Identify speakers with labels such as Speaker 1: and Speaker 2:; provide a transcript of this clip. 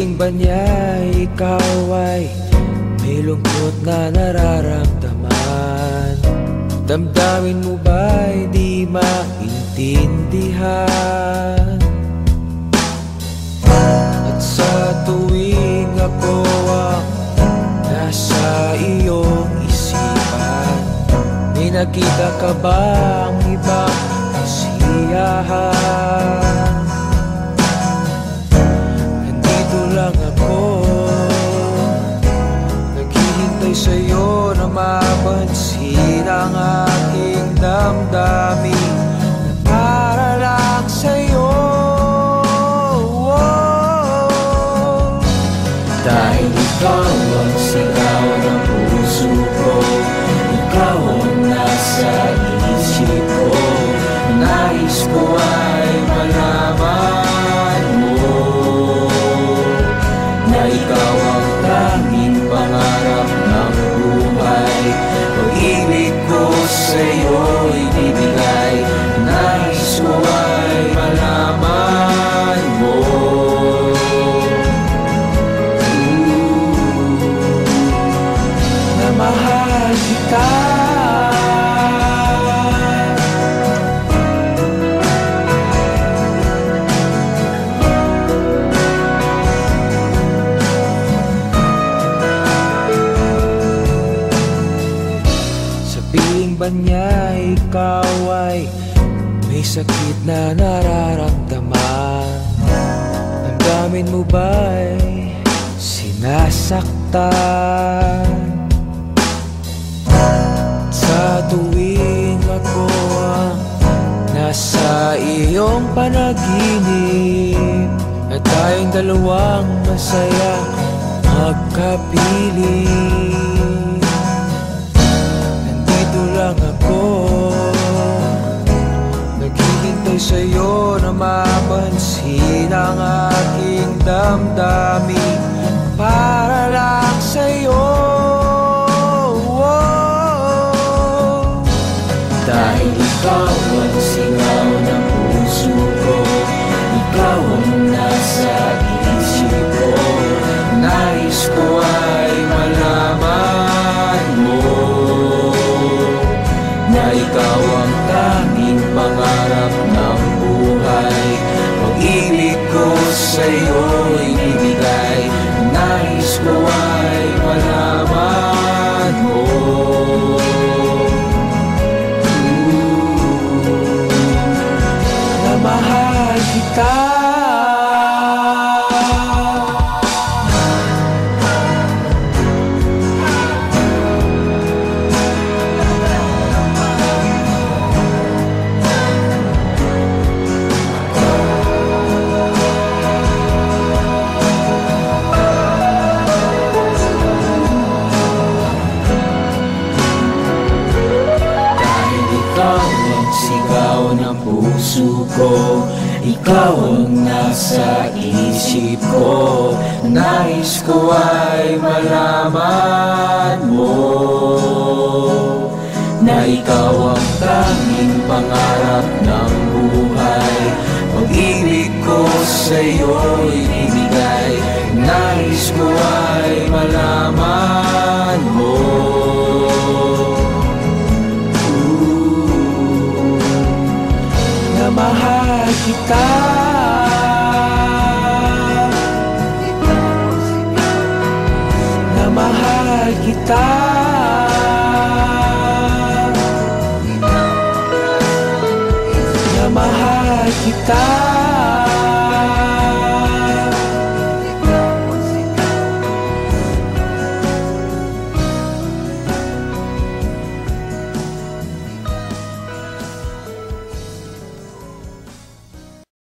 Speaker 1: piling ba niya ikaw ay may lungkot na nararamdaman? Damdamin mo ba'y di maintindihan? At sa tuwing ako ang nasa iyong isipan, may nakita ka bang ibang kasiyahan? Nandito lang ako, naghihintay sa'yo na mapansin ang aking damdamin na para lang sa'yo. Dahil ikaw ang sigaw ng puso ko, ikaw ang nasa isip ko, nais ko ay malaman mo na ikaw ang tanging pangarap ng buhay. Pag-ibig ko sa'yo'y bibigay, nais ko ay malaman mo na mahal kita. Sabihin ba niya ikaw ay may sakit na nararamdaman? Damdamin mo ba'y sinasaktan? Sa tuwing ako ang nasa iyong panaginip, at tayong dalawang masaya magkapiling. Nandito lang ako, naghihintay sa'yo na mapansin ang aking damdamin para lang sa'yo. Dahil ikaw ang singaw ng puso ko, ikaw ang nasa isip ko, nais ko ay malaman mo na ikaw ang tanging pangarap ng buhay. Pag-ibig ko sa'yo'y ibigay, nais ko ay malaman mo na mahal kita. Sigaw ng puso ko, ikaw ang nasa isip ko, nais ko ay malaman mo na ikaw ang tanging pangarap ng buhay. Pag-ibig ko sa'yo'y ibigay, nais ko ay malaman mo na mahal kita. Na mahal kita. Na mahal kita.